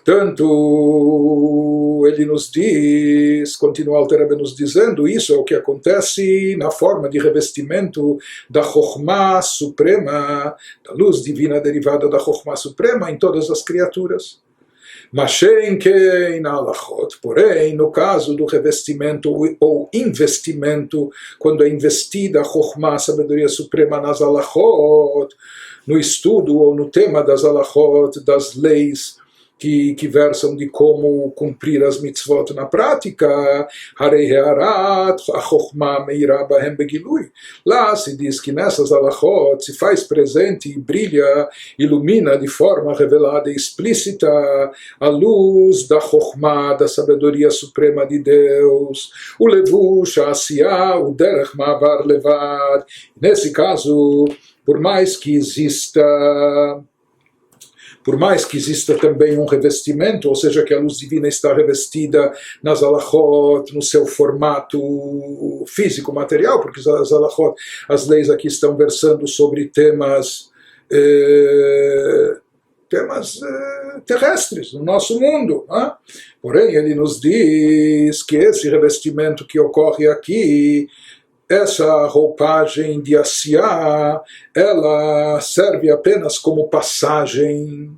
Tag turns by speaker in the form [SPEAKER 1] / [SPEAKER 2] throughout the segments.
[SPEAKER 1] Portanto, ele nos diz, continua Alter Rebbe nos dizendo, isso é o que acontece na forma de revestimento da Chokhmah Suprema, da luz divina derivada da Chokhmah Suprema em todas as criaturas. Mas na alachot, porém, no caso do revestimento ou investimento, quando é investida a Chokhmah, a sabedoria suprema nas alachot, no estudo ou no tema das alachot, das leis que versam de como cumprir as mitzvot na prática, harei hearat, a chokhmah meirah bahem begilui. Lá se diz que nessas alachot se faz presente e brilha, ilumina de forma revelada e explícita a luz da chokhmah, da sabedoria suprema de Deus, o levush, a asiyah, o derech ma'avar levad. Nesse caso, por mais que exista também um revestimento, ou seja, que a luz divina está revestida nas alachot, no seu formato físico, material, porque as alachot, as leis aqui estão versando sobre temas terrestres, no nosso mundo. Né? Porém, ele nos diz que esse revestimento que ocorre aqui, essa roupagem de Asiyah, ela serve apenas como passagem,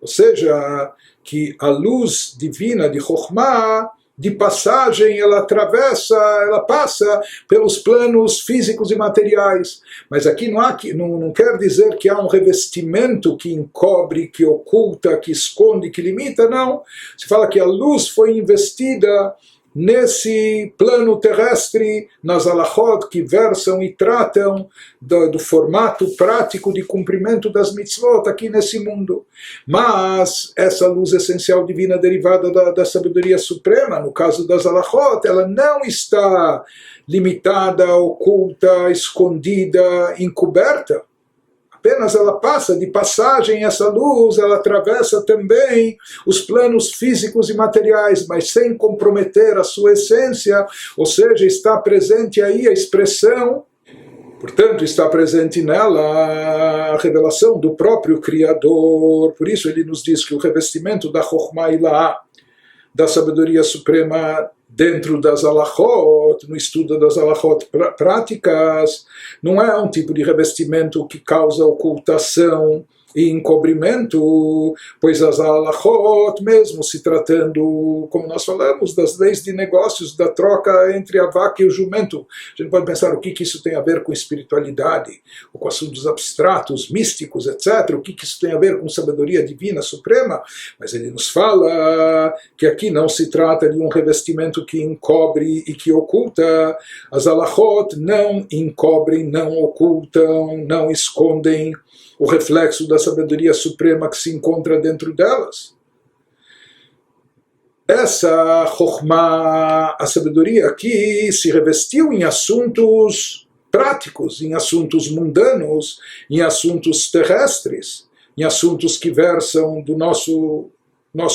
[SPEAKER 1] ou seja, que a luz divina de Chokhmah, de passagem, ela passa pelos planos físicos e materiais. Mas aqui não quer dizer que há um revestimento que encobre, que oculta, que esconde, que limita, não. Se fala que a luz foi investida nesse plano terrestre, nas alachot que versam e tratam do formato prático de cumprimento das mitzvot aqui nesse mundo. Mas essa luz essencial divina derivada da sabedoria suprema, no caso das alachot, ela não está limitada, oculta, escondida, encoberta. Apenas ela passa de passagem, essa luz, ela atravessa também os planos físicos e materiais, mas sem comprometer a sua essência, ou seja, está presente aí a expressão, portanto, está presente nela a revelação do próprio Criador. Por isso ele nos diz que o revestimento da Chokhmah Ilá, da sabedoria suprema dentro das alachot, no estudo das alachot práticas, não é um tipo de revestimento que causa ocultação e encobrimento, pois as alachot, mesmo se tratando, como nós falamos, das leis de negócios, da troca entre a vaca e o jumento, a gente pode pensar o que isso tem a ver com espiritualidade, ou com assuntos abstratos, místicos, etc., o que isso tem a ver com sabedoria divina suprema, mas ele nos fala que aqui não se trata de um revestimento que encobre e que oculta. As alachot não encobrem, não ocultam, não escondem o reflexo da sabedoria suprema que se encontra dentro delas. Essa Chokhmah, a sabedoria aqui, se revestiu em assuntos práticos, em assuntos mundanos, em assuntos terrestres, em assuntos que versam do nosso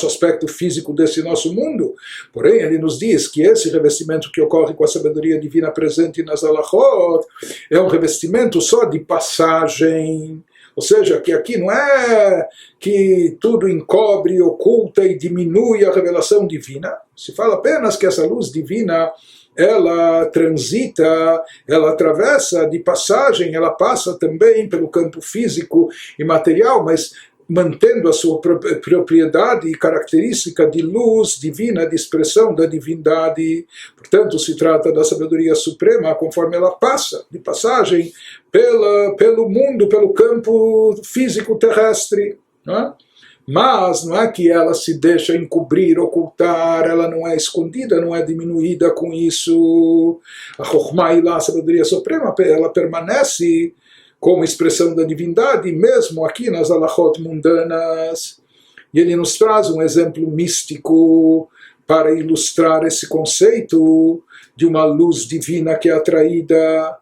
[SPEAKER 1] aspecto físico desse nosso mundo. Porém, ele nos diz que esse revestimento que ocorre com a sabedoria divina presente nas alachot é um revestimento só de passagem. Ou seja, que aqui não é que tudo encobre, oculta e diminui a revelação divina. Se fala apenas que essa luz divina, ela transita, ela atravessa de passagem, ela passa também pelo campo físico e material, mas mantendo a sua propriedade e característica de luz divina, de expressão da divindade. Portanto, se trata da sabedoria suprema conforme ela passa, de passagem, pelo mundo, pelo campo físico terrestre. Não é? Mas não é que ela se deixa encobrir, ocultar, ela não é escondida, não é diminuída com isso. A Chokhmah Ilá, a sabedoria suprema, ela permanece como expressão da divindade, mesmo aqui nas alachot mundanas. E ele nos traz um exemplo místico para ilustrar esse conceito de uma luz divina que é atraída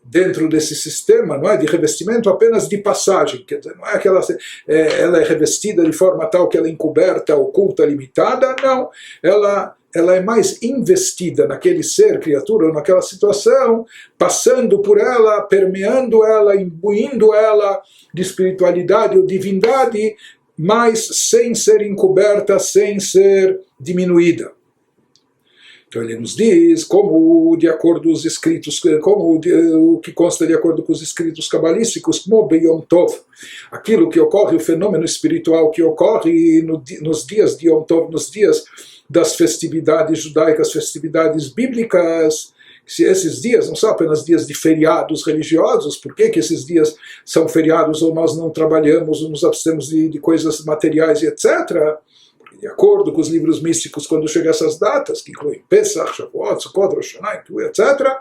[SPEAKER 1] dentro desse sistema, não é de revestimento, apenas de passagem. Quer dizer, não é que ela é revestida de forma tal que ela é encoberta, oculta, limitada, não. Ela é mais investida naquele ser, criatura, ou naquela situação, passando por ela, permeando ela, imbuindo ela de espiritualidade ou divindade, mas sem ser encoberta, sem ser diminuída. Então ele nos diz como de acordo com os escritos, o que consta de acordo com os escritos cabalísticos, como Yom Tov, aquilo que ocorre, o fenômeno espiritual que ocorre nos dias de Yom Tov, nos dias das festividades judaicas, festividades bíblicas. Se esses dias não são apenas dias de feriados religiosos, por que esses dias são feriados ou nós não trabalhamos ou nos abstemos de coisas materiais e etc., de acordo com os livros místicos, quando chegam essas datas, que incluem Pesach, Shavuot, Sukkot, Rosh Hashanah, etc.,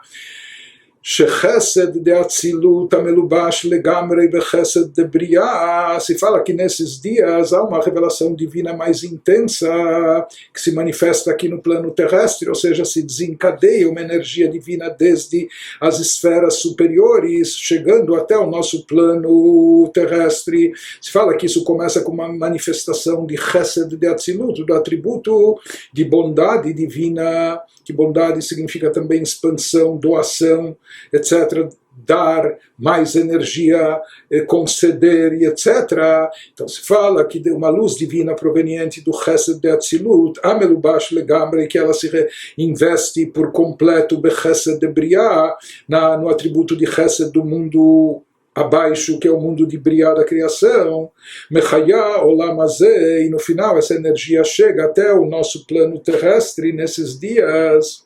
[SPEAKER 1] Shechesed de Atzilut amelubash legamrei bechesed de Briah, se fala que nesses dias há uma revelação divina mais intensa que se manifesta aqui no plano terrestre, ou seja, se desencadeia uma energia divina desde as esferas superiores, chegando até o nosso plano terrestre. Se fala que isso começa com uma manifestação de Chesed de Atzilut, do atributo de bondade divina, que bondade significa também expansão, doação, etc., dar mais energia, conceder e etc. Então se fala que de uma luz divina proveniente do Chesed de Atzilut, Amelubash Legamre, que ela se investe por completo Bechesed de Briah, no atributo de Chesed do mundo abaixo, que é o mundo de Briah da criação, Mechaya Olam Hazeh, e no final essa energia chega até o nosso plano terrestre nesses dias,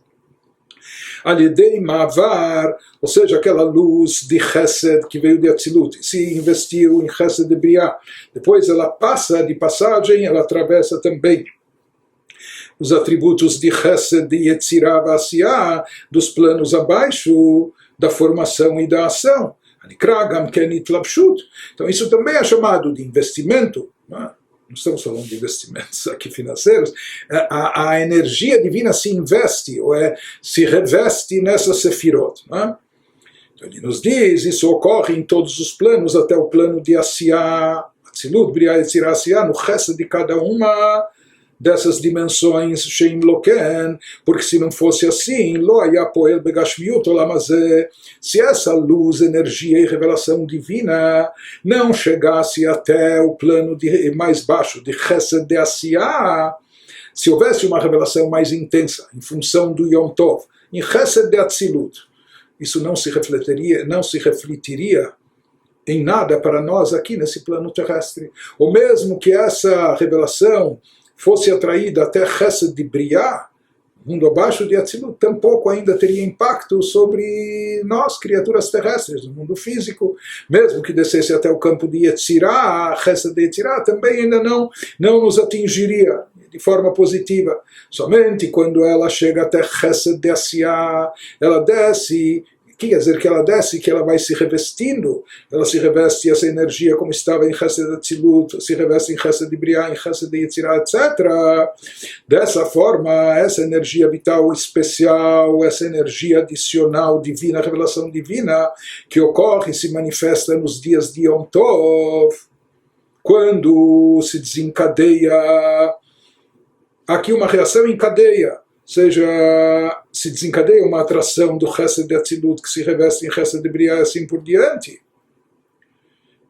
[SPEAKER 1] Alidei Mavar, ou seja, aquela luz de Chesed que veio de Atzilut, se investiu em Chesed de Briah, depois ela passa de passagem, ela atravessa também os atributos de Chesed de Yetzirah V'Asiyah, dos planos abaixo da formação e da ação. Então isso também é chamado de investimento, não estamos falando de investimentos aqui financeiros, a energia divina se investe, ou se reveste nessa sefirot. Então ele nos diz, isso ocorre em todos os planos, até o plano de Asiyah, Atzilut, Briah, Yetzirah, Asiyah, no resto de cada uma dessas dimensões Sheim Loken, porque se não fosse assim, Lo haya poel begashmiut olam hazeh, se essa luz, energia e revelação divina não chegasse até o plano mais baixo de Chesed de Asiyah, se houvesse uma revelação mais intensa em função do Yom Tov, em Chesed de Atzilut, isso não se refletiria em nada para nós aqui nesse plano terrestre. Ou mesmo que essa revelação fosse atraída até Chesed de Briah, mundo abaixo de Atzilut, tampouco ainda teria impacto sobre nós, criaturas terrestres, no mundo físico. Mesmo que descesse até o campo de Yetzirah, Chesed de Yetzirah, também ainda não nos atingiria de forma positiva. Somente quando ela chega até Chesed de Asiyah, ela desce. Quer dizer que ela desce, que ela vai se revestindo, ela se reveste essa energia como estava em Chesed de Atzilut, se reveste em Chesed de Briah, em Chesed de Yetzirah, etc. Dessa forma, essa energia vital especial, essa energia adicional divina, revelação divina, que ocorre e se manifesta nos dias de Yom Tov, quando se desencadeia aqui uma reação em cadeia, seja, se desencadeia uma atração do Chesed de Atzilut que se reveste em Chesed de Briah e assim por diante.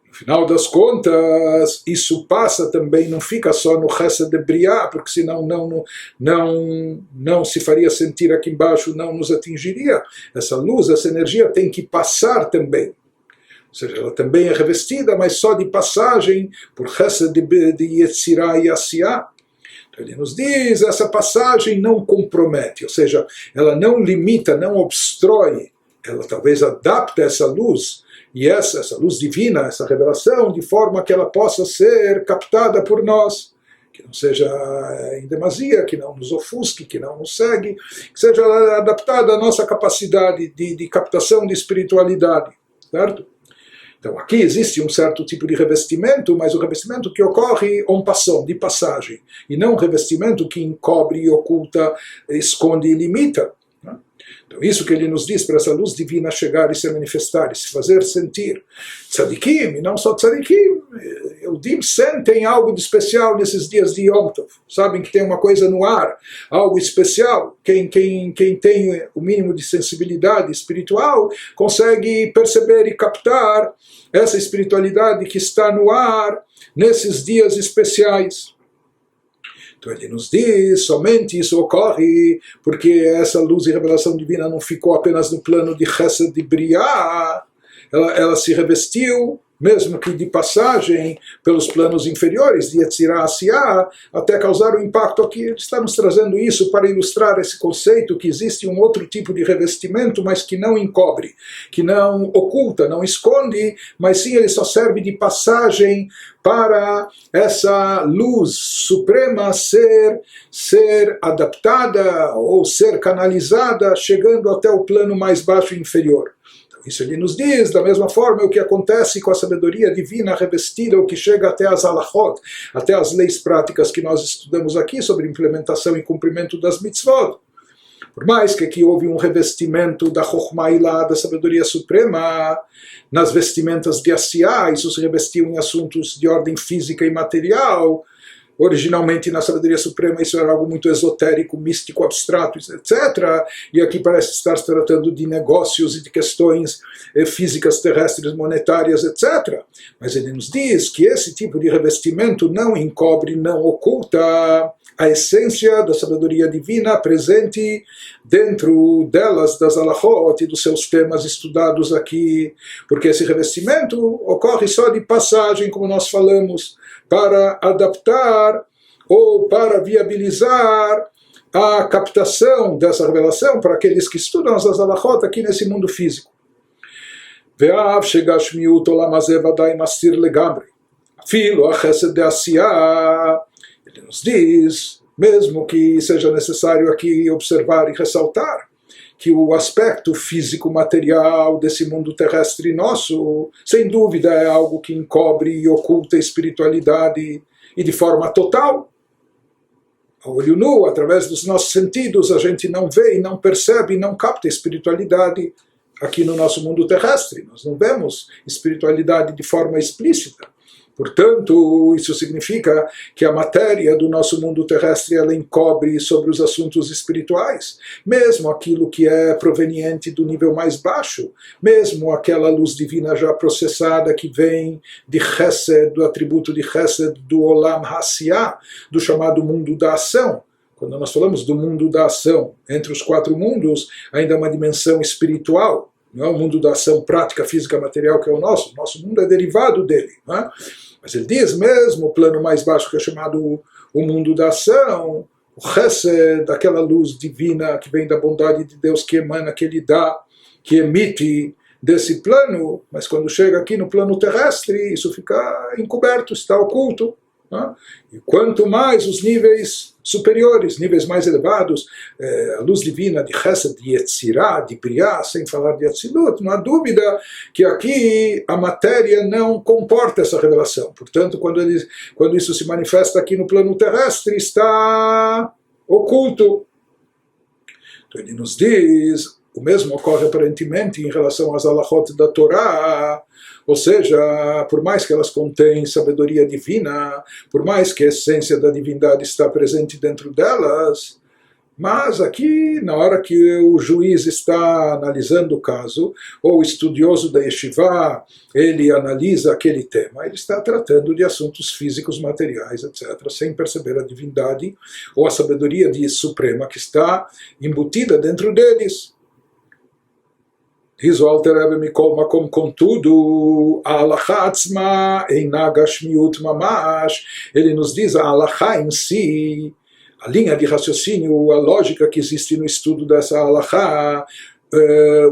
[SPEAKER 1] No final das contas, isso passa também, não fica só no Chesed de Briah, porque senão não se faria sentir aqui embaixo, não nos atingiria. Essa luz, essa energia tem que passar também. Ou seja, ela também é revestida, mas só de passagem por Chesed de Yetzirah e Asiyah. Ele nos diz, essa passagem não compromete, ou seja, ela não limita, não obstrói, ela talvez adapta essa luz, e essa luz divina, essa revelação, de forma que ela possa ser captada por nós, que não seja em demasia, que não nos ofusque, que não nos segue, que seja adaptada à nossa capacidade de captação de espiritualidade, certo? Então aqui existe um certo tipo de revestimento, mas o revestimento que ocorre en passant, de passagem, e não um revestimento que encobre, oculta, esconde e limita. Então isso que ele nos diz para essa luz divina chegar e se manifestar, e se fazer sentir. Tzadikim, e não só tzadikim, eu Yehudim sentem algo de especial nesses dias de Yom Tov. Sabem que tem uma coisa no ar, algo especial. Quem tem o mínimo de sensibilidade espiritual consegue perceber e captar essa espiritualidade que está no ar nesses dias especiais. Então ele nos diz, somente isso ocorre porque essa luz e revelação divina não ficou apenas no plano de Chesed de Briah, ela se revestiu, mesmo que de passagem, pelos planos inferiores, de Yetzirah Asiyah, até causar um impacto aqui. Ele está nos trazendo isso para ilustrar esse conceito que existe um outro tipo de revestimento, mas que não encobre, que não oculta, não esconde, mas sim ele só serve de passagem para essa luz suprema ser adaptada ou ser canalizada, chegando até o plano mais baixo e inferior. Isso ele nos diz, da mesma forma, o que acontece com a sabedoria divina revestida, o que chega até as halachot, até as leis práticas que nós estudamos aqui sobre implementação e cumprimento das mitzvot. Por mais que aqui houve um revestimento da Chokhmah Ilá, da sabedoria suprema, nas vestimentas de Asiyah, isso se revestiu em assuntos de ordem física e material. Originalmente na sabedoria suprema isso era algo muito esotérico, místico, abstrato, etc. E aqui parece estar se tratando de negócios e de questões físicas, terrestres, monetárias, etc. Mas ele nos diz que esse tipo de revestimento não encobre, não oculta a essência da sabedoria divina presente dentro delas, das halachot e dos seus temas estudados aqui. Porque esse revestimento ocorre só de passagem, como nós falamos, para adaptar ou para viabilizar a captação dessa revelação para aqueles que estudam as halachot aqui nesse mundo físico. Ve'av shegashmiut olam hazeh vadai mastir legamri. Afilo hachesed de Asiyah. Ele nos diz, mesmo que seja necessário aqui observar e ressaltar, que o aspecto físico-material desse mundo terrestre nosso, sem dúvida, é algo que encobre e oculta a espiritualidade, e de forma total. A olho nu, através dos nossos sentidos, a gente não vê e não percebe e não capta a espiritualidade aqui no nosso mundo terrestre. Nós não vemos espiritualidade de forma explícita. Portanto, isso significa que a matéria do nosso mundo terrestre ela encobre sobre os assuntos espirituais, mesmo aquilo que é proveniente do nível mais baixo, mesmo aquela luz divina já processada que vem de Chesed, do atributo de Chesed, do Olam Hasiyah, do chamado mundo da ação. Quando nós falamos do mundo da ação, entre os quatro mundos, ainda há uma dimensão espiritual. Não é o mundo da ação prática, física, material que é o nosso mundo é derivado dele. Não é? Mas ele diz mesmo o plano mais baixo que é chamado o mundo da ação, o Chesed, aquela luz divina que vem da bondade de Deus que emana, que ele dá, que emite desse plano, mas quando chega aqui no plano terrestre, isso fica encoberto, está oculto. E quanto mais os níveis superiores, níveis mais elevados, a luz divina de Chesed, de Yetzirah, de Briah, sem falar de Atzilut, não há dúvida que aqui a matéria não comporta essa revelação. Portanto, quando isso se manifesta aqui no plano terrestre, está oculto. Então ele nos diz, o mesmo ocorre aparentemente em relação às halachot da Torá, ou seja, por mais que elas contêm sabedoria divina, por mais que a essência da divindade está presente dentro delas, mas aqui, na hora que o juiz está analisando o caso, ou o estudioso da yeshiva, ele analisa aquele tema, ele está tratando de assuntos físicos, materiais, etc., sem perceber a divindade ou a sabedoria suprema que está embutida dentro deles. Diz o Alter Rebbe Mikol Makom, contudo, a halakha atzma eina gashmiut mamash. Ele nos diz a halakha em si, a linha de raciocínio, a lógica que existe no estudo dessa halakha,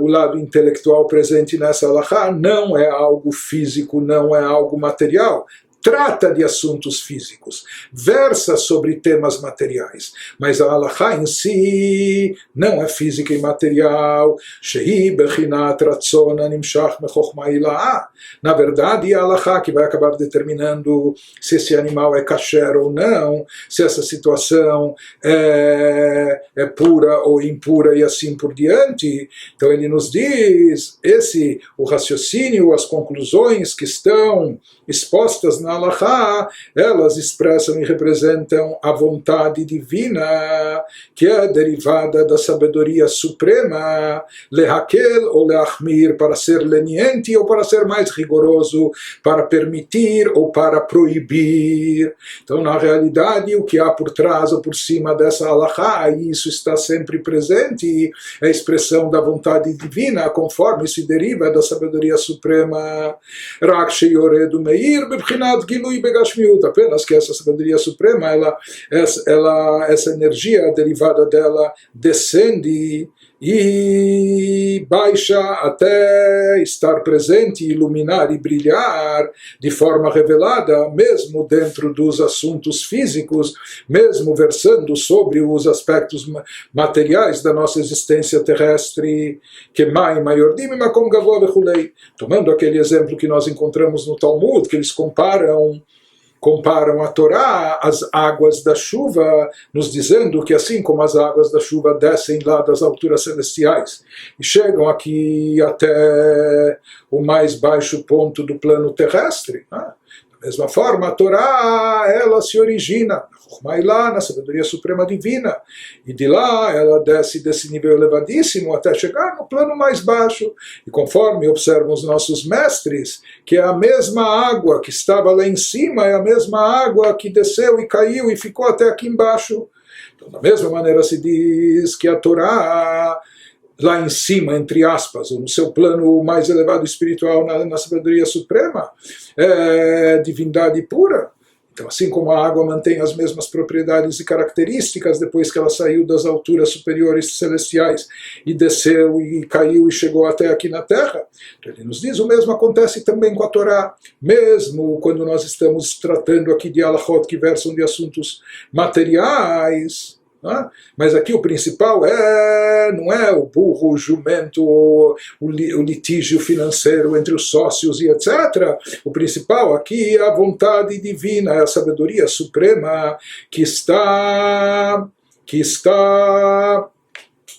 [SPEAKER 1] o lado intelectual presente nessa halakha, não é algo físico, não é algo material. Trata de assuntos físicos, versa sobre temas materiais, mas a halakha em si não é física e material. Shehi bechinat ratzon animshach mechokhmah ilá. Na verdade, a halakha que vai acabar determinando se esse animal é kasher ou não, se essa situação é pura ou impura e assim por diante. Então ele nos diz, o raciocínio, as conclusões que estão expostas na Alahá, elas expressam e representam a vontade divina, que é derivada da sabedoria suprema, lehakel ou leachmir, para ser leniente ou para ser mais rigoroso, para permitir ou para proibir. Então, na realidade, o que há por trás ou por cima dessa Alahá, e isso está sempre presente, é a expressão da vontade divina, conforme se deriva da sabedoria suprema. Rak sheyoredu meir bebchinat gilui begashmiut, apenas que essa sabedoria suprema, essa energia derivada dela descende e baixa até estar presente, iluminar e brilhar de forma revelada, mesmo dentro dos assuntos físicos, mesmo versando sobre os aspectos materiais da nossa existência terrestre, que mai mayordim makom gavoa vechulei. Tomando aquele exemplo que nós encontramos no Talmud, que eles comparam a Torá às águas da chuva, nos dizendo que assim como as águas da chuva descem lá das alturas celestiais e chegam aqui até o mais baixo ponto do plano terrestre, né? Da mesma forma, a Torá, ela se origina na sabedoria suprema divina, e de lá ela desce desse nível elevadíssimo até chegar no plano mais baixo, e conforme observam os nossos mestres, que é a mesma água que estava lá em cima, é a mesma água que desceu e caiu e ficou até aqui embaixo. Então, da mesma maneira se diz que a Torá, lá em cima, entre aspas, ou no seu plano mais elevado espiritual, na sabedoria suprema, é divindade pura. Então, assim como a água mantém as mesmas propriedades e características depois que ela saiu das alturas superiores celestiais e desceu e caiu e chegou até aqui na Terra, então ele nos diz, o mesmo acontece também com a Torá, mesmo quando nós estamos tratando aqui de alachot que versam de assuntos materiais. Mas aqui o principal não é o burro, o jumento, o litígio financeiro entre os sócios e etc. O principal aqui é a vontade divina, é a sabedoria suprema que está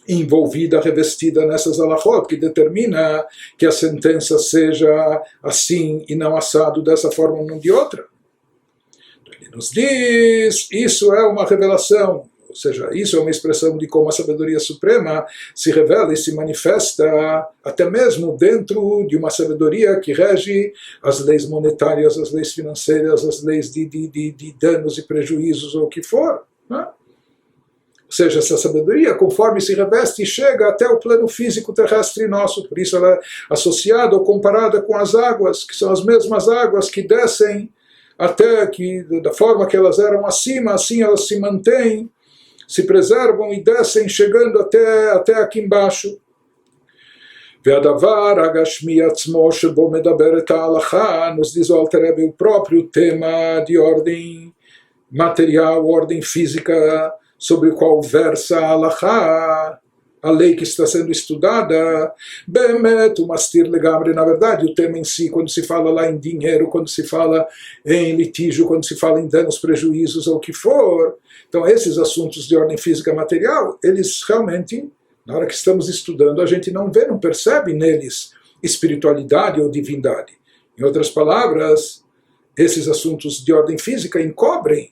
[SPEAKER 1] envolvida, revestida nessas alachot, que determina que a sentença seja assim e não assado dessa forma ou não de outra. Ele nos diz, isso é uma revelação. Ou seja, isso é uma expressão de como a sabedoria suprema se revela e se manifesta até mesmo dentro de uma sabedoria que rege as leis monetárias, as leis financeiras, as leis de danos e prejuízos ou o que for. Né? Ou seja, essa sabedoria, conforme se reveste, chega até o plano físico terrestre nosso. Por isso ela é associada ou comparada com as águas, que são as mesmas águas que descem até que, da forma que elas eram acima, assim elas se mantêm, se preservam e descem, chegando até aqui embaixo. והדבר הגשמי עצמו שבו מדברת ההלכה, nos diz o Alter Rebbe, o próprio tema de ordem material, ordem física, sobre o qual versa a halakha, a lei que está sendo estudada, bemet, o mastir legamre, na verdade, o tema em si, quando se fala lá em dinheiro, quando se fala em litígio, quando se fala em danos, prejuízos ou o que for, então esses assuntos de ordem física material, eles realmente, na hora que estamos estudando, a gente não vê, não percebe neles espiritualidade ou divindade. Em outras palavras, esses assuntos de ordem física encobrem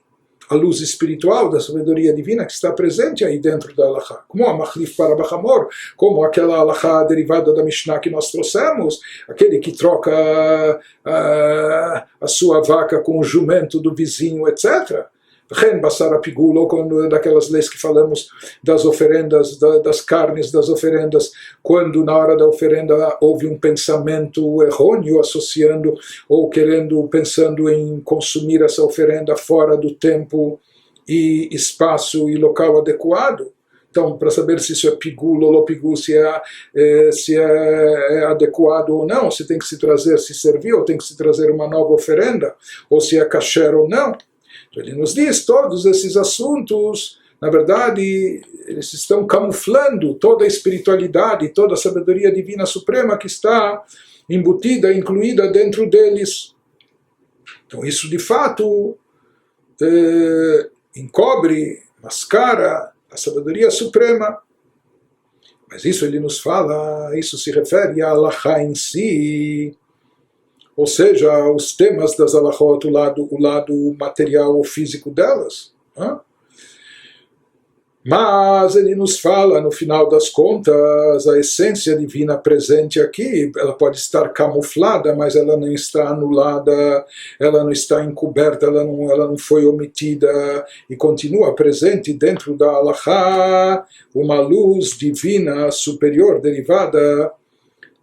[SPEAKER 1] a luz espiritual da sabedoria divina que está presente aí dentro da halakha. Como a Machlif para Bachamor, como aquela halakha derivada da Mishnah que nós trouxemos, aquele que troca a sua vaca com o jumento do vizinho, etc. Ren basara pigul, ou quando daquelas leis que falamos das oferendas, das carnes das oferendas, quando na hora da oferenda houve um pensamento errôneo associando ou pensando em consumir essa oferenda fora do tempo e espaço e local adequado. Então, para saber se isso é pigul ou lopigul, se é adequado ou não, se tem que se trazer, se servir, ou tem que se trazer uma nova oferenda, ou se é kasher ou não. Ele nos diz todos esses assuntos, na verdade, eles estão camuflando toda a espiritualidade, toda a sabedoria divina suprema que está embutida, incluída dentro deles. Então isso de fato encobre, mascara a sabedoria suprema. Mas isso ele nos fala, isso se refere à halakha em si. ou seja, os temas das halachot, o lado material ou físico delas. Mas ele nos fala, no final das contas, a essência divina presente aqui, ela pode estar camuflada, mas ela não está anulada, ela não está encoberta, ela não foi omitida, e continua presente dentro da halachá, uma luz divina superior, derivada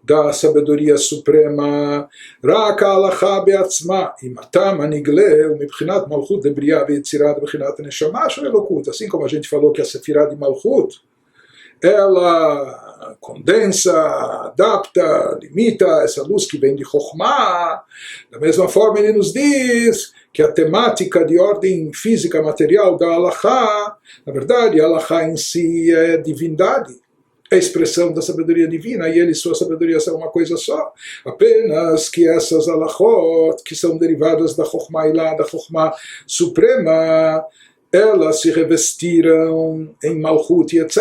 [SPEAKER 1] da sabedoria suprema. Rak ההלכה בעצמה, אם אתה מנגלה ומבחינת מלכות דבריאה ויצירה מבחינת הנשמה של אלוקות. Assim como a gente falou que a sefirá de Malchut, ela condensa, adapta, limita essa luz que vem de Chokhmah. Da mesma forma ele nos diz que a temática de ordem física material da halachá, na verdade a halachá em si é divindade, a expressão da sabedoria divina, e ele e sua sabedoria são uma coisa só. Apenas que essas halachot, que são derivadas da Chokhmah Ilá, da Chokhmah Suprema, elas se revestiram em Malchut e etc.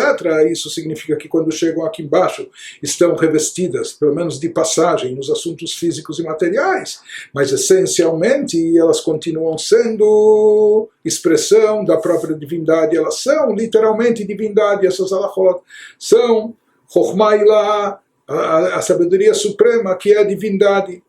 [SPEAKER 1] Isso significa que quando chegam aqui embaixo, estão revestidas, pelo menos de passagem, nos assuntos físicos e materiais, mas essencialmente elas continuam sendo expressão da própria divindade, elas são literalmente divindade, essas halachot são Chokhmah Ilá, a sabedoria suprema, que é a divindade.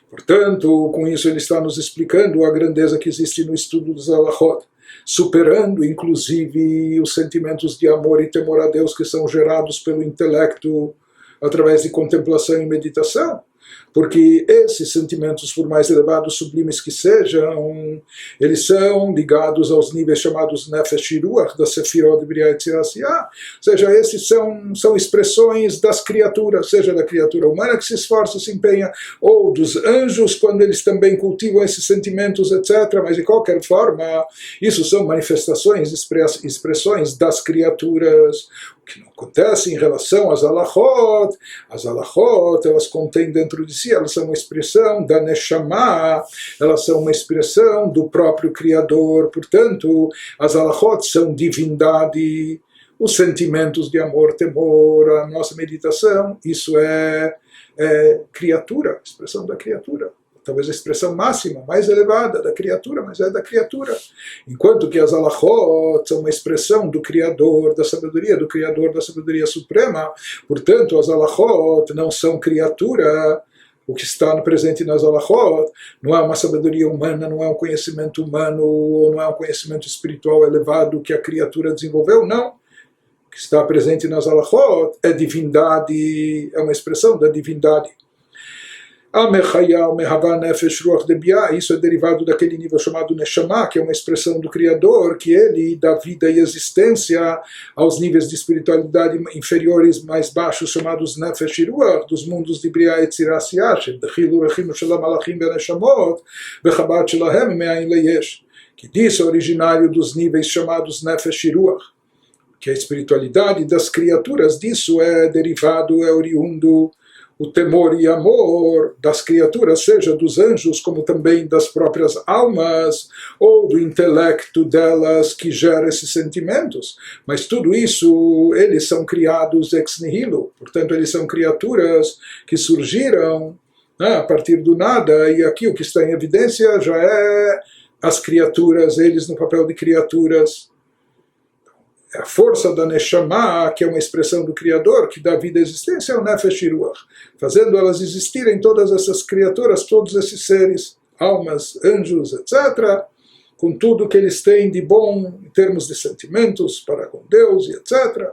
[SPEAKER 1] Portanto, com isso ele está nos explicando a grandeza que existe no estudo dos halachot, superando inclusive os sentimentos de amor e temor a Deus que são gerados pelo intelecto através de contemplação e meditação. Porque esses sentimentos, por mais elevados, sublimes que sejam, eles são ligados aos níveis chamados Nefesh e Ruach, da Sefirot de Briah e Tzirasiyah. Ou seja, esses são expressões das criaturas, seja da criatura humana que se esforça, se empenha, ou dos anjos, quando eles também cultivam esses sentimentos, etc. Mas, de qualquer forma, isso são manifestações, expressões das criaturas. O que não acontece em relação às halachot, elas contêm dentro de si, elas são uma expressão da Neshama, elas são uma expressão do próprio Criador. Portanto, as halachot são divindade, os sentimentos de amor, temor, a nossa meditação, isso é criatura, expressão da criatura. Talvez a expressão máxima, mais elevada da criatura, mas é da criatura. Enquanto que as halachot são uma expressão do Criador, da Criador, da sabedoria suprema. Portanto, as halachot não são criatura. O que está presente nas halachot não é uma sabedoria humana, não é um conhecimento humano, não é um conhecimento espiritual elevado que a criatura desenvolveu, não. O que está presente nas halachot é divindade, é uma expressão da divindade. Isso é derivado daquele nível chamado Neshama, que é uma expressão do Criador, que ele dá vida e existência aos níveis de espiritualidade inferiores, mais baixos, chamados Nefesh e Ruach, dos mundos de Briah e Tzirasiyah, que diz originário dos níveis chamados Nefesh e Ruach, que a espiritualidade das criaturas, disso é derivado, é oriundo o temor e amor das criaturas, seja dos anjos, como também das próprias almas, ou do intelecto delas que gera esses sentimentos. Mas tudo isso, eles são criados ex nihilo, portanto, eles são criaturas que surgiram a partir do nada, e aqui o que está em evidência já é as criaturas, eles no papel de criaturas. A força da Neshama, que é uma expressão do Criador, que dá vida à existência, é o Nefesh e Ruach, fazendo elas existirem, todas essas criaturas, todos esses seres, almas, anjos, etc., com tudo que eles têm de bom em termos de sentimentos para com Deus e etc.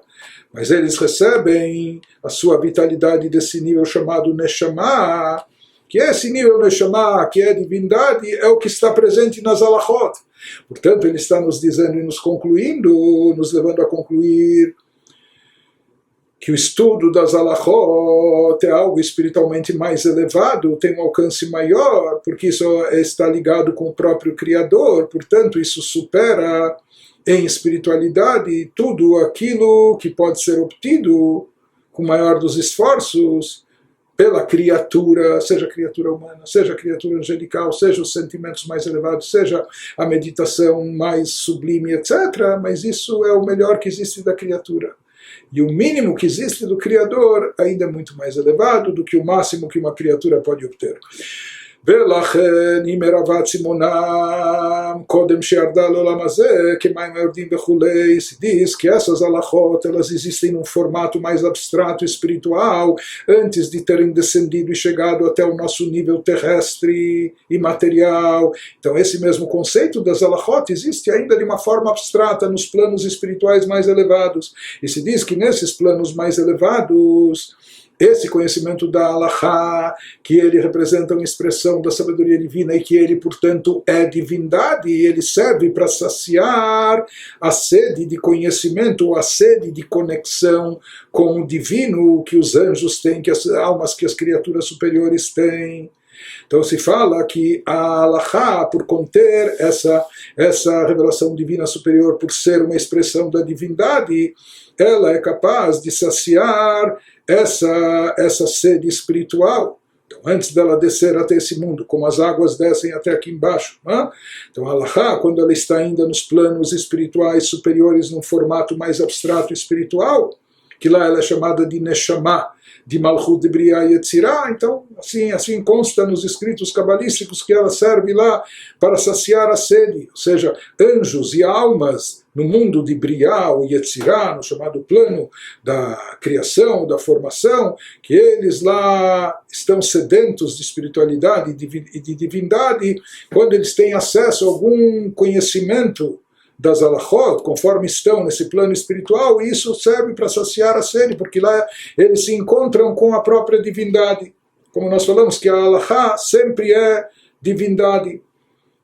[SPEAKER 1] Mas eles recebem a sua vitalidade desse nível chamado Neshama, que esse nível Neshama, que é divindade, é o que está presente nas halachot. Portanto, ele está nos dizendo e nos concluindo, nos levando a concluir que o estudo das halachot é algo espiritualmente mais elevado, tem um alcance maior, porque isso está ligado com o próprio Criador, portanto, isso supera em espiritualidade tudo aquilo que pode ser obtido com o maior dos esforços pela criatura, seja criatura humana, seja criatura angelical, seja os sentimentos mais elevados, seja a meditação mais sublime, etc. Mas isso é o melhor que existe da criatura. E o mínimo que existe do Criador ainda é muito mais elevado do que o máximo que uma criatura pode obter. ולכן אם מרוות סימונם קודם שירדה לעולם הזה כמים היורדים וכולי, se diz que essas alachot elas existem num formato mais abstrato e espiritual antes de terem descendido e chegado até o nosso nível terrestre e material. Então esse mesmo conceito das alachot existe ainda de uma forma abstrata nos planos espirituais mais elevados, e se diz que nesses planos mais elevados esse conhecimento da Halachá, que ele representa uma expressão da sabedoria divina e que ele, portanto, é divindade, e ele serve para saciar a sede de conhecimento, a sede de conexão com o divino que os anjos têm, que as almas, que as criaturas superiores têm. Então se fala que a Halachá, por conter essa revelação divina superior, por ser uma expressão da divindade, ela é capaz de saciar essa sede espiritual. Então, antes dela descer até esse mundo, como as águas descem até aqui embaixo. Né? Então, a Halachá, quando ela está ainda nos planos espirituais superiores, num formato mais abstrato espiritual, que lá ela é chamada de Neshama, de Malchut de Briah e Yetzirah, então assim consta nos escritos cabalísticos que ela serve lá para saciar a sede, ou seja, anjos e almas no mundo de Briah ou Yetzirah, no chamado plano da criação, da formação, que eles lá estão sedentos de espiritualidade e de divindade, quando eles têm acesso a algum conhecimento das alachot, conforme estão nesse plano espiritual, e isso serve para saciar a sede, porque lá eles se encontram com a própria divindade. Como nós falamos que a alachá sempre é divindade,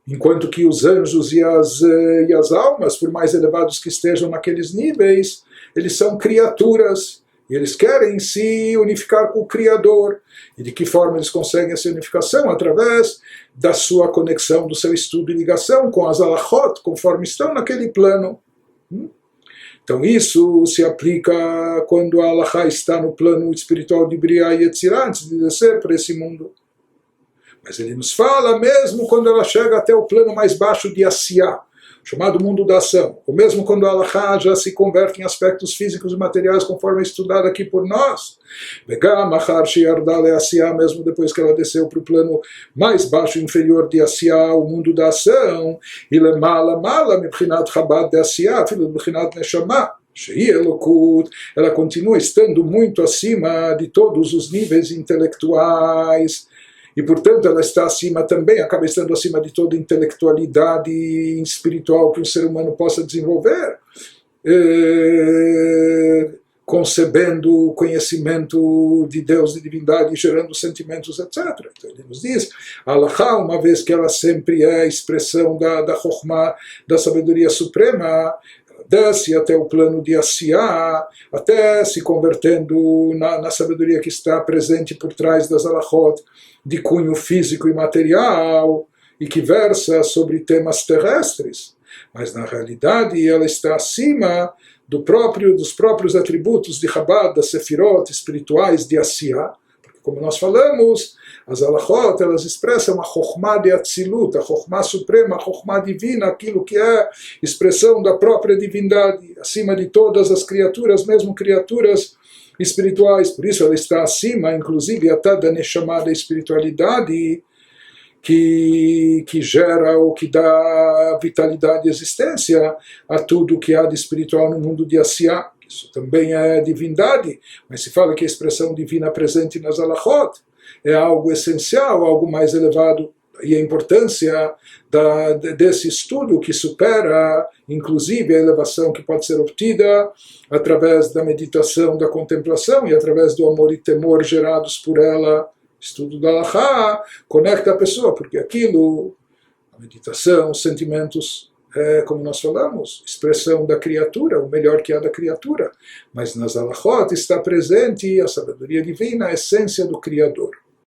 [SPEAKER 1] enquanto que os anjos e as almas, por mais elevados que estejam naqueles níveis, eles são criaturas, e eles querem se unificar com o Criador. E de que forma eles conseguem essa unificação? Através da sua conexão, do seu estudo e ligação com as alachot, conforme estão naquele plano. Então isso se aplica quando a alachá está no plano espiritual de Briah e Yetzirah, antes de descer para esse mundo. Mas ele nos fala mesmo quando ela chega até o plano mais baixo de Asiyah, chamado mundo da ação, ou mesmo quando a Halachá já se converte em aspectos físicos e materiais, conforme é estudado aqui por nós. Mesmo depois que ela desceu para o plano mais baixo e inferior de Asiyah, o mundo da ação, ela continua estando muito acima de todos os níveis intelectuais, e portanto ela está acima também, acaba estando acima de toda intelectualidade espiritual que um ser humano possa desenvolver, concebendo o conhecimento de Deus, de divindade, gerando sentimentos, etc. Então ele nos diz, a Halachá, uma vez que ela sempre é a expressão da Chokhmah, da sabedoria suprema, desce até o plano de Asiyah, até se convertendo na sabedoria que está presente por trás das halachot, de cunho físico e material, e que versa sobre temas terrestres. Mas na realidade ela está acima dos próprios atributos de Chabad, das sefirot espirituais de Asiyah, porque como nós falamos, as halachot, elas expressam a Chokhmah de Atzilut, a Chokhmah suprema, a Chokhmah divina, aquilo que é expressão da própria divindade, acima de todas as criaturas, mesmo criaturas espirituais. Por isso ela está acima, inclusive, até da Neshama, da espiritualidade, que gera ou que dá vitalidade e existência a tudo que há de espiritual no mundo de Asiyah. Isso também é divindade, mas se fala que a expressão divina presente nas halachot é algo essencial, algo mais elevado, e a importância desse estudo que supera, inclusive, a elevação que pode ser obtida através da meditação, da contemplação e através do amor e temor gerados por ela. Estudo da Halachá conecta a pessoa, porque aquilo, a meditação, os sentimentos, como nós falamos, expressão da criatura, o melhor que há da criatura, mas nas halachot está presente a sabedoria divina, a essência do Criador.